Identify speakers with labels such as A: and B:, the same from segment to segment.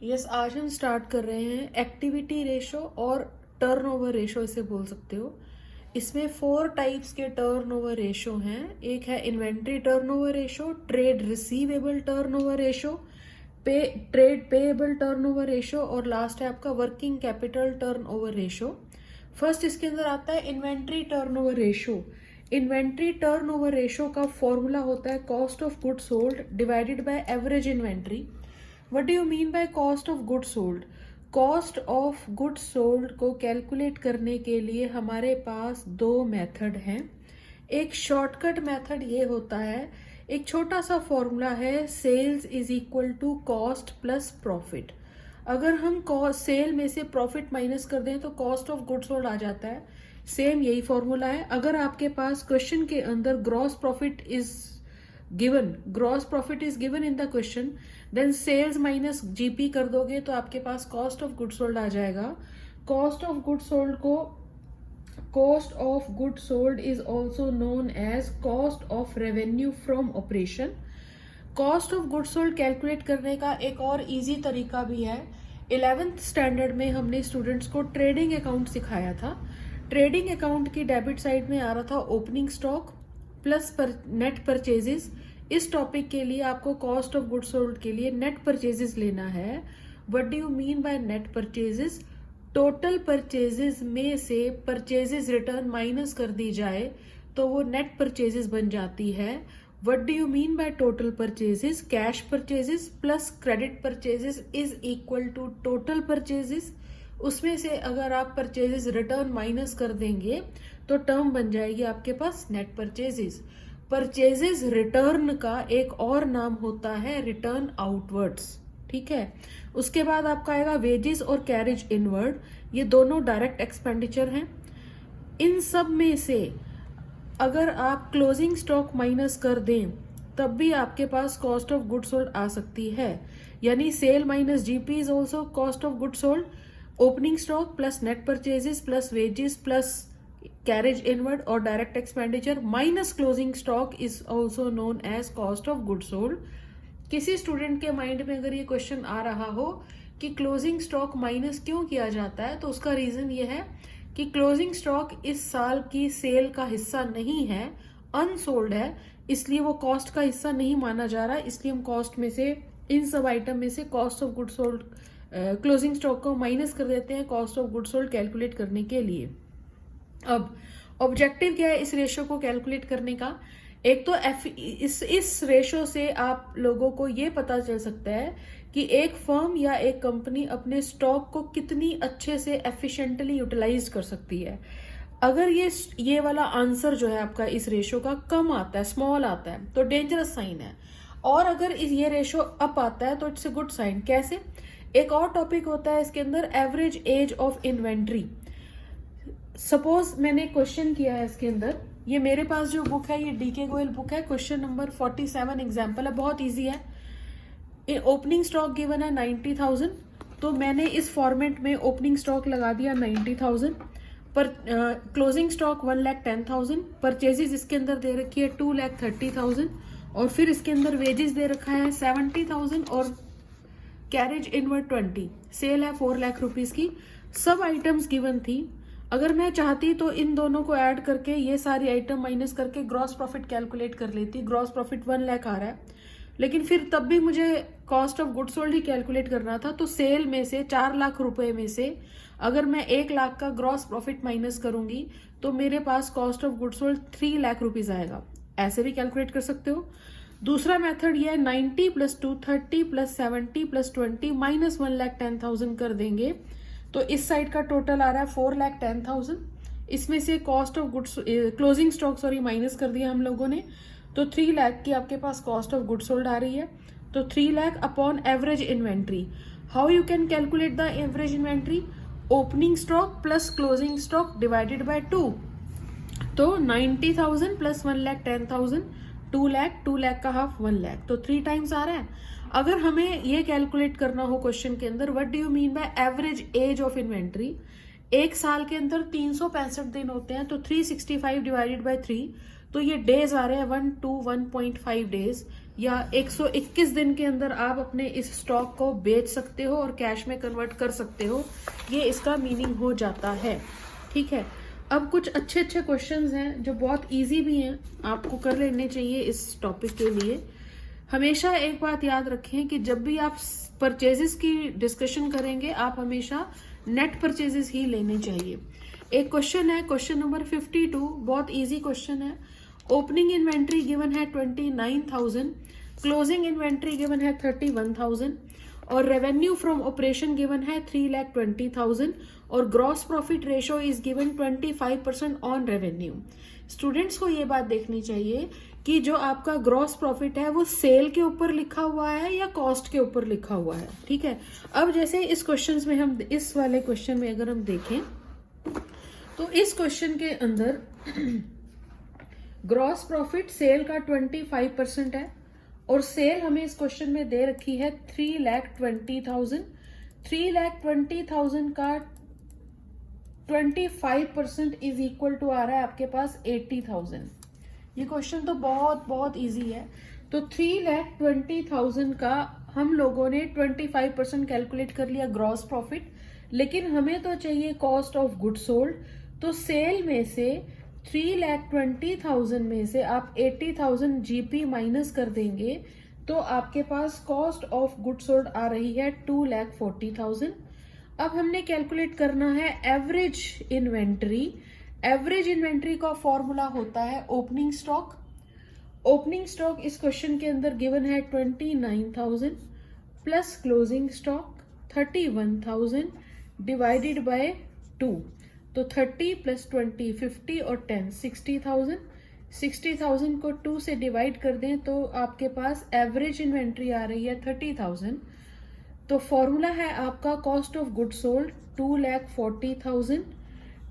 A: Yes, आज हम start कर रहे हैं एक्टिविटी रेशो और टर्नओवर रेशो, इसे बोल सकते हो। इसमें 4 टाइप्स के टर्नओवर रेशो हैं। एक है inventory turnover ratio, trade receivable turnover ratio, trade payable turnover ratio और लास्ट है आपका working capital turnover ratio. First इसके अंदर आता है inventory turnover ratio. Inventory turnover ratio का फॉर्मूला होता है cost of goods sold divided by average inventory. What do you mean by cost of goods sold? Cost of goods sold को calculate करने के लिए हमारे पास 2 मेथड हैं। एक शॉर्टकट मेथड ये होता है, एक छोटा सा फॉर्मूला है, sales is equal to cost plus profit. अगर हम सेल में से प्रॉफिट माइनस कर दें तो कॉस्ट ऑफ गुड्स सोल्ड आ जाता है। सेम यही फॉर्मूला है। अगर आपके पास क्वेश्चन के अंदर gross profit is given in the question, then sales minus GP कर दोगे तो आपके पास कॉस्ट ऑफ गुड्स सोल्ड आ जाएगा। Cost of goods sold is also known as cost of revenue from operation. Cost of goods sold calculate करने का एक और इजी तरीका भी है। 11th स्टैंडर्ड में हमने स्टूडेंट्स को ट्रेडिंग अकाउंट सिखाया था। ट्रेडिंग अकाउंट की डेबिट साइड में आ रहा था opening stock plus net purchases. इस टॉपिक के लिए आपको कॉस्ट ऑफ गुड्स सोल्ड के लिए नेट परचेजेस लेना है। What do you mean by net purchases? Total purchases में से परचेजेस रिटर्न माइनस कर दी जाए तो वो नेट परचेजेस बन जाती है। What do you mean by total purchases? Cash purchases plus credit purchases is equal to total purchases. उसमें से अगर आप परचेजेस रिटर्न माइनस कर देंगे तो टर्म बन जाएगी आपके पास नेट परचेजेस। परचेजेस रिटर्न का एक और नाम होता है रिटर्न आउटवर्ड्स, ठीक है। उसके बाद आपका आएगा वेजेस और कैरेज इनवर्ड। ये दोनों डायरेक्ट एक्सपेंडिचर हैं। इन सब में से अगर आप क्लोजिंग स्टॉक माइनस कर दें तब भी आपके पास कॉस्ट ऑफ गुड्स सोल्ड आ सकती है। यानी sale minus GP is also cost of goods sold. Opening stock plus net purchases plus wages plus carriage inward और direct expenditure minus closing stock is also known as cost of goods sold. किसी student के mind में अगर ये question आ रहा हो कि closing stock minus क्यों किया जाता है, तो उसका रीजन ये है कि क्लोजिंग स्टॉक इस साल की सेल का हिस्सा नहीं है, अनसोल्ड है, इसलिए वो कॉस्ट का हिस्सा नहीं माना जा रहा। इसलिए हम कॉस्ट में से, इन सब आइटम में से cost of goods sold, closing stock को माइनस कर देते हैं cost of goods sold calculate करने के लिए। अब ऑब्जेक्टिव क्या है इस रेशो को कैलकुलेट करने का? एक तो इस रेशो से आप लोगों को ये पता चल सकता है कि एक फर्म या एक कंपनी अपने स्टॉक को कितनी अच्छे से एफिशिएंटली यूटिलाइज कर सकती है। अगर ये वाला आंसर जो है आपका इस रेशो का कम आता है, स्मॉल आता है, तो डेंजरस साइन है। और अगर ये रेशो अप आता है तो इट्स ए गुड साइन। कैसे? एक और टॉपिक होता है इसके अंदर, average age of inventory. Suppose मैंने क्वेश्चन किया है इसके अंदर, ये मेरे पास जो बुक है ये डीके गोयल बुक है, क्वेश्चन नंबर 47 एग्जाम्पल है, बहुत इजी है। ओपनिंग स्टॉक गिवन है 90,000, तो मैंने इस फॉर्मेट में ओपनिंग स्टॉक लगा दिया 90,000 पर। क्लोजिंग स्टॉक 1,10,000, परचेजेस इसके अंदर दे रखी है 2,30,000 और फिर इसके अंदर वेजेस दे रखा है 70,000 और कैरेज इनवर्ड 20, सेल है 4 लाख रुपीज की। सब आइटम्स गिवन थी। अगर मैं चाहती तो इन दोनों को ऐड करके ये सारी आइटम माइनस करके ग्रॉस प्रॉफिट कैलकुलेट कर लेती। ग्रॉस प्रॉफिट 1 लाख आ रहा है, लेकिन फिर तब भी मुझे cost of goods sold he calculate करना था। तो सेल में से 4 लाख रुपए में से अगर मैं 1 लाख का ग्रॉस प्रॉफिट माइनस करूंगी तो मेरे पास कॉस्ट ऑफ गुड्स सोल्ड 3 लाख रुपीज आएगा। ऐसे भी कैलकुलेट कर सकते हो। दूसरा मेथड ये है 90 प्लस 230 प्लस 70 प्लस 20 माइनस 1,10,000 कर देंगे तो इस साइड का टोटल आ रहा है 4,10,000। इसमें से cost of goods, closing stock minus कर दिया हम लोगों ने, तो 3 लाख की आपके पास कॉस्ट ऑफ गुड्स सोल्ड आ रही है। तो 3 lakh upon average inventory. How you can calculate the average inventory? Opening stock plus closing stock divided by 2। तो 90,000 प्लस 1,10,000 2 लाख का हाफ 1 लाख, तो 3 टाइम्स आ रहा है। अगर हमें ये कैलकुलेट करना हो क्वेश्चन के अंदर, what do you mean by average age of inventory? एक साल के अंदर 365 दिन होते हैं, तो 365 डिवाइडेड बाय 3, तो ये डेज आ रहे हैं 1 to 1.5 डेज। या 121 दिन के अंदर आप अपने इस स्टॉक को बेच सकते हो और कैश में कन्वर्ट कर सकते हो, ये इसका मीनिंग हो जाता है। ठीक है, अब कुछ अच्छे अच्छे क्वेश्चंस हैं जो बहुत इजी भी हैं, आपको कर लेने चाहिए इस टॉपिक के लिए। हमेशा एक बात याद रखें कि जब भी आप परचेजेस की डिस्कशन करेंगे, आप हमेशा नेट परचेजेस ही लेने चाहिए। एक क्वेश्चन है, क्वेश्चन नंबर 52, बहुत इजी क्वेश्चन है। ओपनिंग इन्वेंट्री गिवन है 29,000, क्लोजिंग इन्वेंट्री गिवन है 31,000 और रेवेन्यू फ्रॉम ऑपरेशन गिवन है 3,20,000 और gross profit ratio is given 25% on revenue. Students को ये बात देखनी चाहिए कि जो आपका ग्रॉस प्रॉफिट है वो सेल के ऊपर लिखा हुआ है या कॉस्ट के ऊपर लिखा हुआ है। ठीक है, अब जैसे इस क्वेश्चन में हम, इस वाले क्वेश्चन में अगर हम देखें तो इस क्वेश्चन के अंदर ग्रॉस प्रॉफिट सेल का 25% है और सेल हमें इस क्वेश्चन में दे रखी है 3,20,000। 3,20,000 का 25% इज इक्वल टू आ रहा है आपके पास 80,000। ये क्वेश्चन तो बहुत बहुत इजी है। तो 3,20,000 का हम लोगों ने 25% कैलकुलेट कर लिया ग्रॉस प्रॉफिट, लेकिन हमें तो चाहिए कॉस्ट ऑफ गुड सोल्ड। तो सेल में से 3,20,000 में से आप 80,000 जीपी माइनस कर देंगे तो आपके पास कॉस्ट ऑफ गुड सोल्ड आ रही है 2,40,000। अब हमने कैलकुलेट करना है एवरेज इन्वेंट्री। एवरेज इन्वेंट्री का फॉर्मूला होता है ओपनिंग स्टॉक। ओपनिंग स्टॉक इस क्वेश्चन के अंदर गिवन है 29,000 plus closing stock 31,000 divided by 2। तो 30 प्लस 20 50 और 10 60,000। 60,000 को 2 से डिवाइड कर दें तो आपके पास एवरेज इन्वेंट्री आ रही है 30,000। तो फॉर्मूला है आपका cost of good sold 2,40,000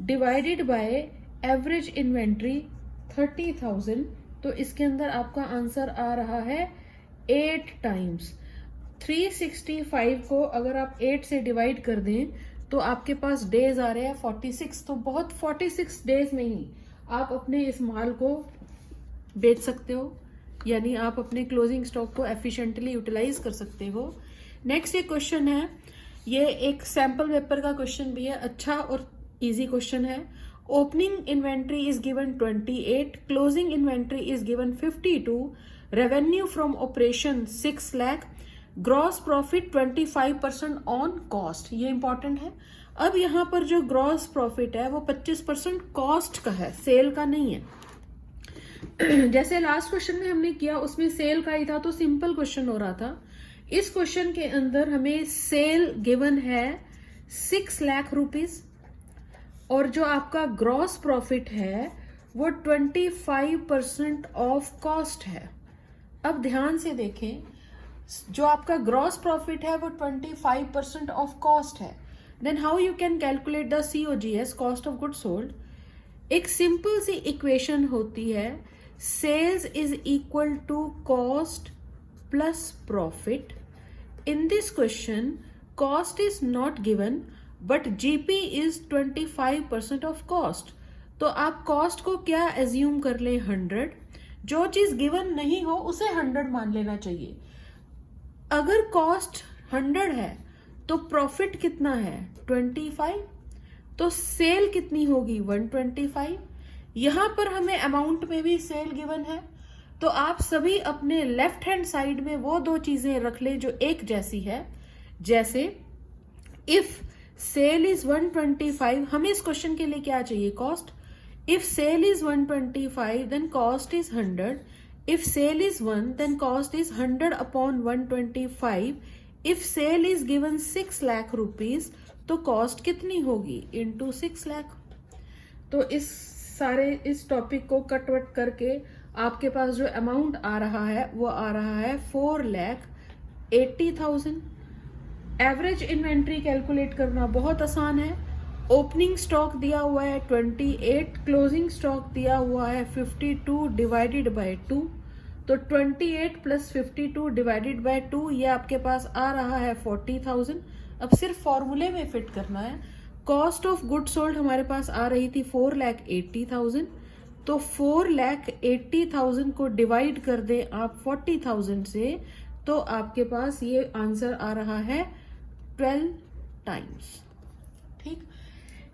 A: divided by average inventory 30,000। तो इसके अंदर आपका आंसर आ रहा है 8 टाइम्स। 365 को अगर आप 8 से डिवाइड कर दें तो आपके पास डेज आ रहे हैं 46। तो बहुत 46 डेज में ही आप अपने इस माल को बेच सकते हो, यानी आप अपने क्लोजिंग स्टॉक को एफिशिएंटली यूटिलाइज कर सकते हो। नेक्स्ट एक क्वेश्चन है, ये एक सैंपल पेपर का क्वेश्चन भी है, अच्छा और इजी क्वेश्चन है। Opening inventory is given 28, closing inventory is given 52, revenue from operation 6 lakh, gross profit 25% on cost. ये इंपॉर्टेंट है। अब यहां पर जो ग्रॉस प्रॉफिट है वो 25% कॉस्ट का है, सेल का नहीं है। जैसे लास्ट क्वेश्चन में हमने किया उसमें सेल का ही था तो सिंपल क्वेश्चन हो रहा था। इस क्वेश्चन के अंदर हमें सेल गिवन है 6 लाख रुपीज और जो आपका ग्रॉस प्रॉफिट है वो 25% ऑफ कॉस्ट है। अब ध्यान से देखें, जो आपका ग्रॉस प्रॉफिट है वो 25% ऑफ कॉस्ट है। Then how you can calculate the COGS, cost of good sold. एक सिंपल सी इक्वेशन होती है, sales is equal to cost plus profit. In this question cost is not given but GP is 25% of cost. तो आप cost को क्या assume कर ले 100, जो चीज गिवन नहीं हो उसे 100 मान लेना चाहिए। अगर कॉस्ट 100 है तो प्रॉफिट कितना है 25, तो सेल कितनी होगी 125। यहां पर हमें अमाउंट में भी सेल गिवन है, तो आप सभी अपने लेफ्ट हैंड साइड में वो दो चीजें रख ले जो एक जैसी है। जैसे इफ सेल इज 125, हमें इस क्वेश्चन के लिए क्या चाहिए cost. If sale is 125 then cost is 100। If sale is 1 then cost is 100 upon 125. If sale is given 6 lakh rupees तो cost कितनी होगी into 6 lakh। तो इस टॉपिक को कट वट करके आपके पास जो अमाउंट आ रहा है वो आ रहा है 4,80,000। एवरेज इन्वेंट्री कैलकुलेट करना बहुत आसान है। ओपनिंग स्टॉक दिया हुआ है 28, क्लोजिंग स्टॉक दिया हुआ है 52 डिवाइडेड बाय 2। तो 28 प्लस 52 डिवाइडेड बाय 2 ये आपके पास आ रहा है 40,000। अब सिर्फ फॉर्मूले में फिट करना है। कॉस्ट ऑफ गुड सोल्ड हमारे पास आ रही थी 4,80,000, तो 4,80,000 को डिवाइड कर दें आप 40,000 से, तो आपके पास ये आंसर आ रहा है 12 टाइम्स। ठीक,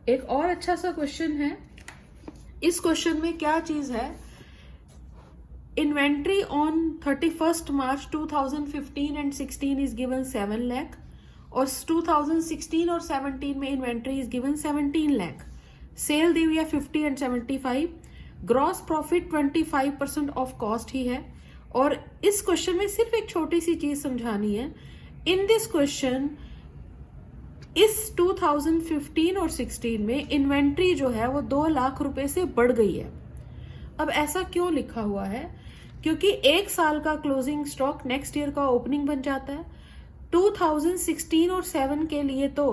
A: एक और अच्छा सा क्वेश्चन है। इस क्वेश्चन में क्या चीज है, inventory on 31st March 2015 and 16 is given 7 lakh, और 2016 और 17 में inventory is given 17 lakh. Sale दी हुई है 50 and 75, gross profit 25% of cost ही है। और इस क्वेश्चन में सिर्फ एक छोटी सी चीज समझानी है। इन दिस क्वेश्चन इस 2015 और 16 में इन्वेंट्री जो है वो 2 लाख रुपए से बढ़ गई है। अब ऐसा क्यों लिखा हुआ है, क्योंकि एक साल का क्लोजिंग स्टॉक नेक्स्ट ईयर का ओपनिंग बन जाता है। 2016 और 7 के लिए तो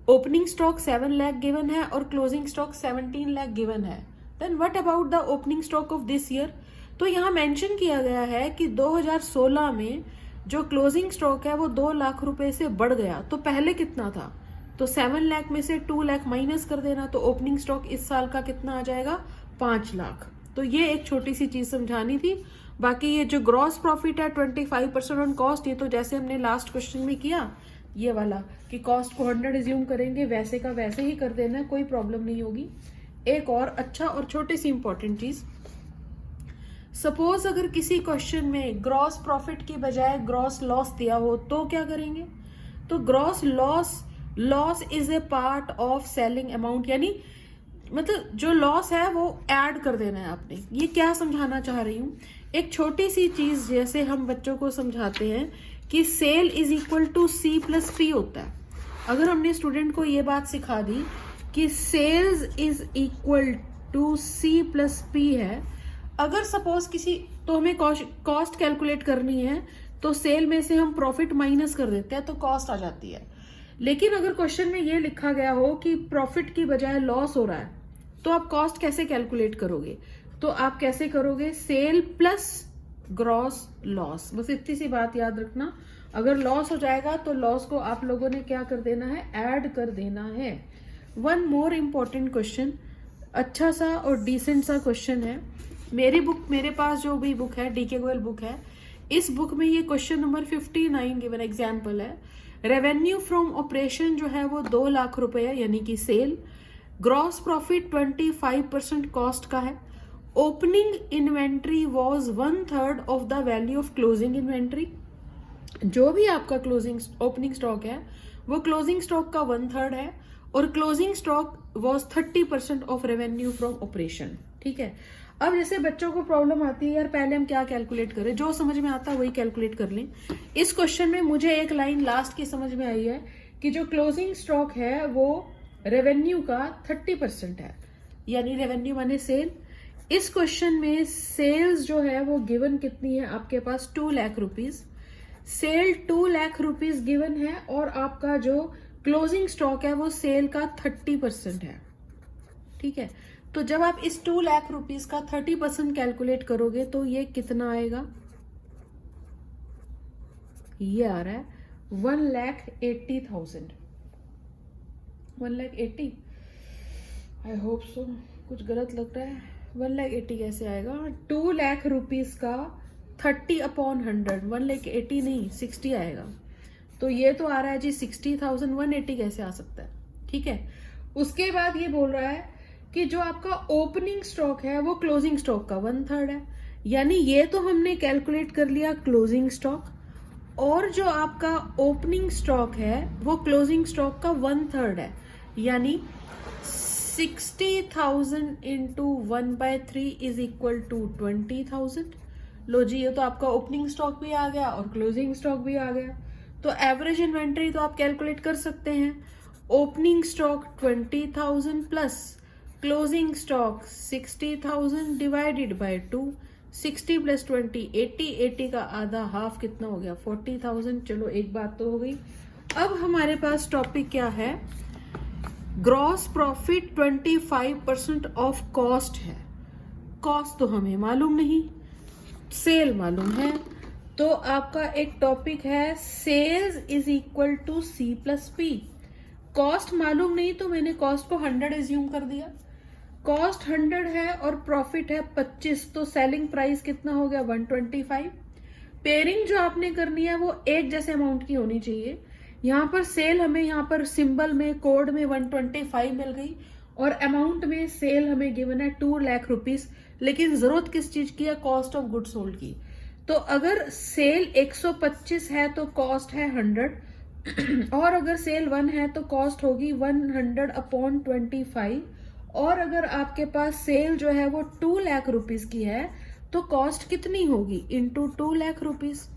A: ओपनिंग स्टॉक 7 लाख गिवन है और क्लोजिंग स्टॉक 17 लाख गिवन है। Then what about the opening stock of this year? तो यहाँ मेंशन किया गया है कि 2016 में जो क्लोजिंग स्टॉक है वो 2 लाख रुपए से बढ़ गया। तो पहले कितना था, तो 7 लाख में से 2 लाख माइनस कर देना, तो ओपनिंग स्टॉक इस साल का कितना आ जाएगा, 5 लाख। तो ये एक छोटी सी चीज समझानी थी। बाकी ये जो ग्रॉस प्रॉफिट है 25% ऑन कॉस्ट, ये तो जैसे हमने लास्ट क्वेश्चन में किया ये वाला कि कॉस्ट को 100 एज्यूम करेंगे, वैसे का वैसे ही कर देना, कोई प्रॉब्लम नहीं होगी। एक और अच्छा और छोटी सी इंपॉर्टेंट चीज, सपोज अगर किसी क्वेश्चन में ग्रॉस प्रॉफिट की बजाय ग्रॉस लॉस दिया हो तो क्या करेंगे? तो gross loss is a part of selling amount, यानी मतलब जो लॉस है वो ऐड कर देना है आपने। ये क्या समझाना चाह रही हूं, एक छोटी सी चीज जैसे हम बच्चों को समझाते हैं कि sale is equal to C plus P होता है। अगर हमने स्टूडेंट को ये बात सिखा दी कि sales is equal to C plus P है, अगर सपोज किसी तो हमें कॉस्ट कैलकुलेट करनी है तो सेल में से हम प्रॉफिट माइनस कर देते हैं तो कॉस्ट आ जाती है। लेकिन अगर क्वेश्चन में ये लिखा गया हो कि प्रॉफिट की बजाय लॉस हो रहा है, तो आप कॉस्ट कैसे कैलकुलेट करोगे? तो आप कैसे करोगे, सेल प्लस ग्रॉस लॉस। बस इतनी सी बात याद रखना, अगर लॉस हो जाएगा तो लॉस को आप लोगों ने क्या कर देना है, ऐड कर देना है। वन मोर इम्पोर्टेंट क्वेश्चन, अच्छा सा और डिसेंट सा क्वेश्चन है। मेरे पास जो भी बुक है, डीके गोयल बुक है, इस बुक में ये क्वेश्चन नंबर 59 गिवन एग्जाम्पल है। रेवेन्यू फ्रॉम ऑपरेशन जो है वो 2 लाख रुपए है, यानी कि सेल। ग्रॉस प्रॉफिट 25% कॉस्ट का है। Opening inventory was 1/3 of the value of closing inventory. जो भी आपका क्लोजिंग ओपनिंग स्टॉक है वो क्लोजिंग स्टॉक का 1/3 है, और closing stock was 30% of revenue from operation. ठीक है, अब जैसे बच्चों को प्रॉब्लम आती है, यार पहले हम क्या कैलकुलेट करें, जो समझ में आता है वही कैलकुलेट कर लें। इस क्वेश्चन में मुझे एक लाइन लास्ट की समझ में आई है कि जो क्लोजिंग स्टॉक है वो रेवेन्यू का 30% है, यानी रेवेन्यू माने सेल। इस क्वेश्चन में सेल्स जो है वो गिवन कितनी है आपके पास, 2 lakh rupees. Sale 2 lakh rupees given है, और आपका जो क्लोजिंग स्टॉक है वो सेल का 30% है। ठीक है, तो जब आप इस 2 लाख रुपीज का 30% कैलकुलेट करोगे तो ये कितना आएगा, ये आ रहा है 1,80,000। 1,80,000, आई होप सो, कुछ गलत लग रहा है। 1,80,000 कैसे आएगा? 2 लाख रुपीज का 30/100, 1,80,000 नहीं 60 आएगा। तो ये तो आ रहा है जी 60,000, 180 कैसे आ सकता है? ठीक है, उसके बाद ये बोल रहा है कि जो आपका ओपनिंग स्टॉक है वो क्लोजिंग स्टॉक का 1/3 है, यानी ये तो हमने कैलकुलेट कर लिया क्लोजिंग स्टॉक, और जो आपका ओपनिंग स्टॉक है वो क्लोजिंग स्टॉक का 1/3 है, यानी 60,000 इंटू 1/3 इज इक्वल टू 20,000। लो जी, ये तो आपका ओपनिंग स्टॉक भी आ गया और क्लोजिंग स्टॉक भी आ गया। तो एवरेज इन्वेंट्री तो आप कैलकुलेट कर सकते हैं, opening stock 20,000 plus closing stock 60,000 divided by 2, 60 plus 20 80, 80 का आधा हाफ कितना हो गया, 40,000। चलो एक बात तो हो गई। अब हमारे पास टॉपिक क्या है, ग्रॉस प्रॉफिट 25% ऑफ कॉस्ट है। कॉस्ट तो हमें मालूम नहीं, सेल मालूम है, तो आपका एक टॉपिक है sales is equal to C plus P. Cost मालूम नहीं तो मैंने कॉस्ट को 100 एज्यूम कर दिया। कॉस्ट 100 है और प्रॉफिट है 25, तो सेलिंग प्राइस कितना हो गया 125। पेयरिंग जो आपने करनी है वो एक जैसे अमाउंट की होनी चाहिए। यहाँ पर सेल हमें यहाँ पर सिंबल में कोड में 125 मिल गई और अमाउंट में सेल हमें गिवन है 2 लाख रुपीस, लेकिन जरूरत किस चीज की है, कॉस्ट ऑफ गुड सोल्ड की। तो अगर सेल 125 है तो कॉस्ट है 100 और अगर सेल 1 है तो कॉस्ट होगी 100/25 और अगर आपके पास सेल जो है वो 2 लाख रुपीस की है तो कॉस्ट कितनी होगी इंटू 2 लाख रुपीस।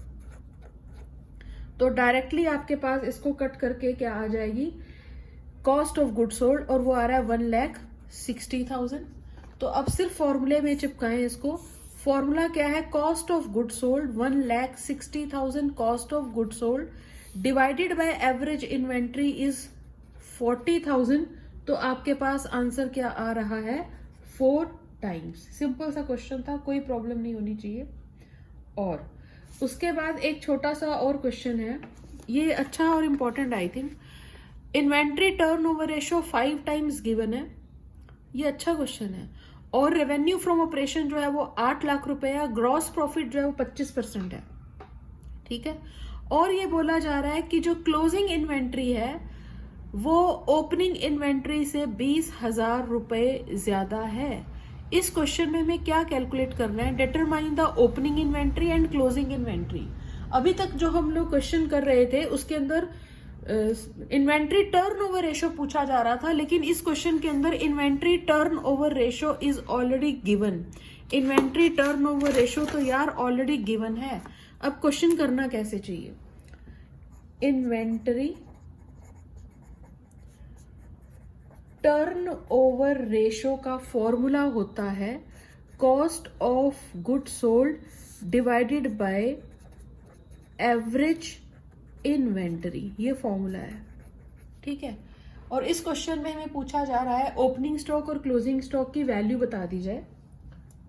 A: तो डायरेक्टली आपके पास इसको कट करके क्या आ जाएगी, कॉस्ट ऑफ गुड सोल्ड, और वो आ रहा है 1,60,000। तो अब सिर्फ फॉर्मूले में चिपकाएं इसको। फॉर्मूला क्या है, cost of good sold 1,60,000 cost of good sold divided by average inventory is 40,000। तो आपके पास आंसर क्या आ रहा है 4 टाइम्स। सिंपल सा क्वेश्चन था, कोई प्रॉब्लम नहीं होनी चाहिए। और उसके बाद एक छोटा सा और क्वेश्चन है, ये अच्छा और important I think. Inventory turnover ratio 5 times given है, ये अच्छा क्वेश्चन है। और रेवेन्यू फ्रॉम ऑपरेशन जो है वो 8 लाख रुपए है, ग्रॉस प्रॉफिट जो है वो 25% है, ठीक है। और ये बोला जा रहा है कि जो क्लोजिंग इन्वेंट्री है वो ओपनिंग इन्वेंट्री से 20,000 रुपए ज्यादा है। इस क्वेश्चन में हमें क्या कैलकुलेट करना है, determine the opening inventory and closing inventory. अभी तक जो हम लोग क्वेश्चन कर रहे थे उसके अंदर इन्वेंट्री टर्नओवर रेशियो पूछा जा रहा था, लेकिन इस क्वेश्चन के अंदर inventory turnover ratio is already given. Inventory turnover ratio तो यार ऑलरेडी गिवन है। अब क्वेश्चन करना कैसे चाहिए, इन्वेंट्री टर्न ओवर रेशो का फॉर्मूला होता है cost of good sold divided by average inventory, ये फॉर्मूला है, ठीक है। और इस क्वेश्चन में हमें पूछा जा रहा है ओपनिंग स्टॉक और क्लोजिंग स्टॉक की वैल्यू बता दी जाए।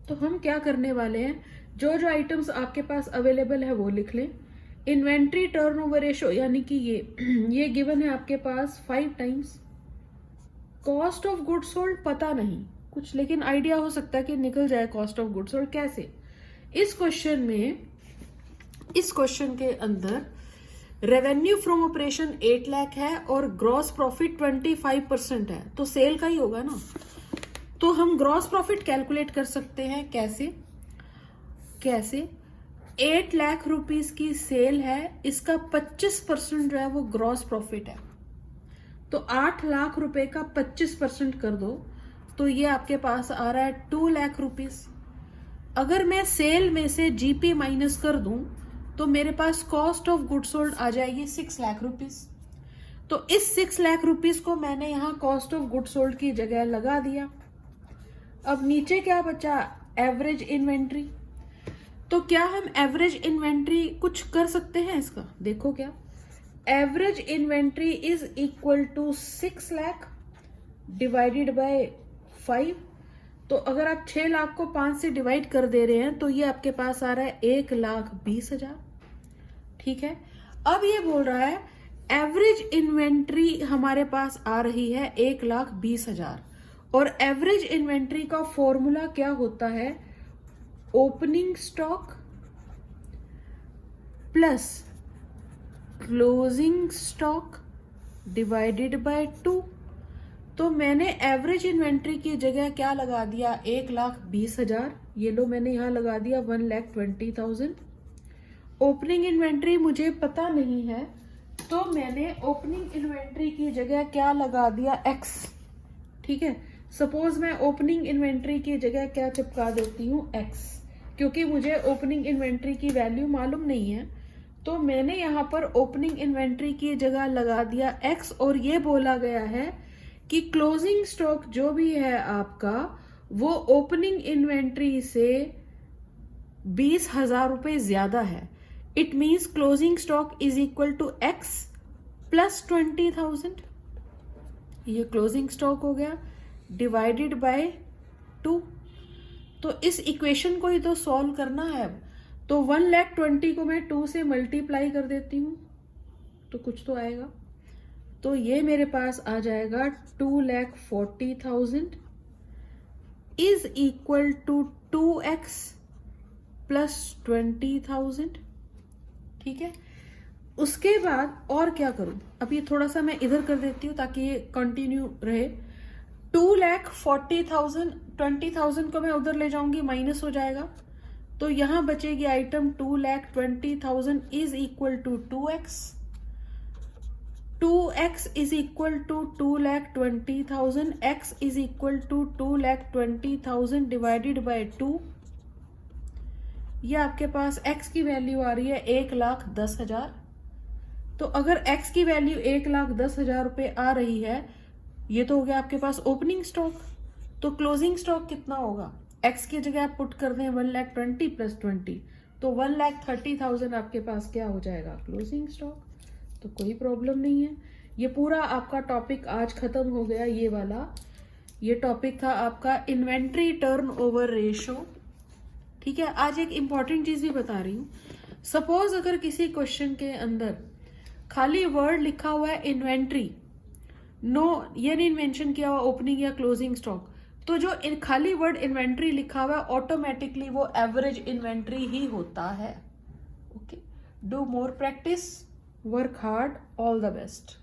A: तो हम क्या करने वाले हैं, जो जो आइटम्स आपके पास अवेलेबल है वो लिख लें। इन्वेंट्री टर्नओवर रेशो यानी कि ये गिवन है आपके पास 5 times. Cost of good sold पता नहीं कुछ, लेकिन आइडिया हो सकता है कि निकल जाए कॉस्ट ऑफ गुड सोल्ड कैसे। इस क्वेश्चन के अंदर रेवेन्यू फ्रॉम ऑपरेशन 8 लाख है और ग्रॉस प्रॉफिट 25% है, तो सेल का ही होगा ना। तो हम ग्रॉस प्रॉफिट कैलकुलेट कर सकते हैं कैसे 8 लाख रुपीस की सेल है, इसका 25% जो है वो ग्रॉस प्रॉफिट है। तो 8 लाख रुपए का 25% कर दो तो ये आपके पास आ रहा है 2 लाख रुपीस। अगर मैं सेल में से जीपी माइनस कर दूं तो मेरे पास कॉस्ट ऑफ गुड सोल्ड आ जाएगी 6 लाख रुपीस। तो इस 6 लाख रुपीस को मैंने यहां कॉस्ट ऑफ गुड सोल्ड की जगह लगा दिया। अब नीचे क्या बचा, एवरेज इन्वेंट्री। तो क्या हम एवरेज इन्वेंट्री कुछ कर सकते हैं इसका, देखो क्या, average inventory is equal to 6 lakh divided by 5। तो अगर आप 6 लाख को 5 से डिवाइड कर दे रहे हैं तो ये आपके पास आ रहा है 1,20,000, ठीक है। अब ये बोल रहा है एवरेज इन्वेंट्री हमारे पास आ रही है 1,20,000 और एवरेज इन्वेंट्री का फॉर्मूला क्या होता है, opening stock plus closing stock divided by 2। तो मैंने एवरेज इन्वेंट्री की जगह क्या लगा दिया, 1,20,000, ये लो मैंने यहां लगा दिया 1,20,000। ओपनिंग इन्वेंट्री मुझे पता नहीं है तो मैंने ओपनिंग इन्वेंट्री की जगह क्या लगा दिया, x, ठीक है। सपोज मैं ओपनिंग इन्वेंट्री की जगह क्या चिपका देती हूँ, x, क्योंकि मुझे ओपनिंग इन्वेंट्री की वैल्यू मालूम नहीं है। तो मैंने यहाँ पर ओपनिंग इन्वेंट्री की जगह लगा दिया x और ये बोला गया है कि क्लोजिंग स्टॉक जो भी है आपका वो ओपनिंग इन्वेंट्री से 20,000 रुपए ज्यादा है। It means closing stock is equal to x plus 20,000। ये क्लोजिंग स्टॉक हो गया डिवाइडेड बाय 2। तो इस इक्वेशन को ही तो सॉल्व करना है। तो 1,20,000 को मैं 2 से मल्टीप्लाई कर देती हूँ तो कुछ तो आएगा। तो ये मेरे पास आ जाएगा 2,40,000 is equal to 2x plus 20,000। ठीक है, उसके बाद और क्या करूं, अब ये थोड़ा सा मैं इधर कर देती हूं ताकि ये कंटिन्यू रहे। 2,40,000, 20,000 को मैं उधर ले जाऊंगी, माइनस हो जाएगा, तो यहां बचेगी item 2,20,000 is equal to 2x। 2x is equal to 2,20,000, x is equal to 2,20,000 divided by 2। ये आपके पास x की वैल्यू आ रही है 1,10,000। तो अगर x की वैल्यू 1,10,000 रुपए आ रही है, ये तो हो गया आपके पास ओपनिंग स्टॉक। तो क्लोजिंग स्टॉक कितना होगा, x की जगह आप पुट कर दें 1,20,000 प्लस 20, तो 1,30,000 आपके पास क्या हो जाएगा, क्लोजिंग स्टॉक। तो कोई प्रॉब्लम नहीं है। ये पूरा आपका टॉपिक आज खत्म हो गया, ये वाला। ये टॉपिक था आपका इन्वेंट्री टर्नओवर रेशो। ठीक है, आज एक इंपॉर्टेंट चीज भी बता रही हूं। सपोज अगर किसी क्वेश्चन के अंदर खाली वर्ड लिखा हुआ है इन्वेंट्री, नो ये नहीं मेंशन किया हुआ ओपनिंग या क्लोजिंग स्टॉक, तो जो खाली वर्ड इन्वेंट्री लिखा हुआ है ऑटोमेटिकली वो एवरेज इन्वेंट्री ही होता है। Okay, do more practice, work hard, all the best.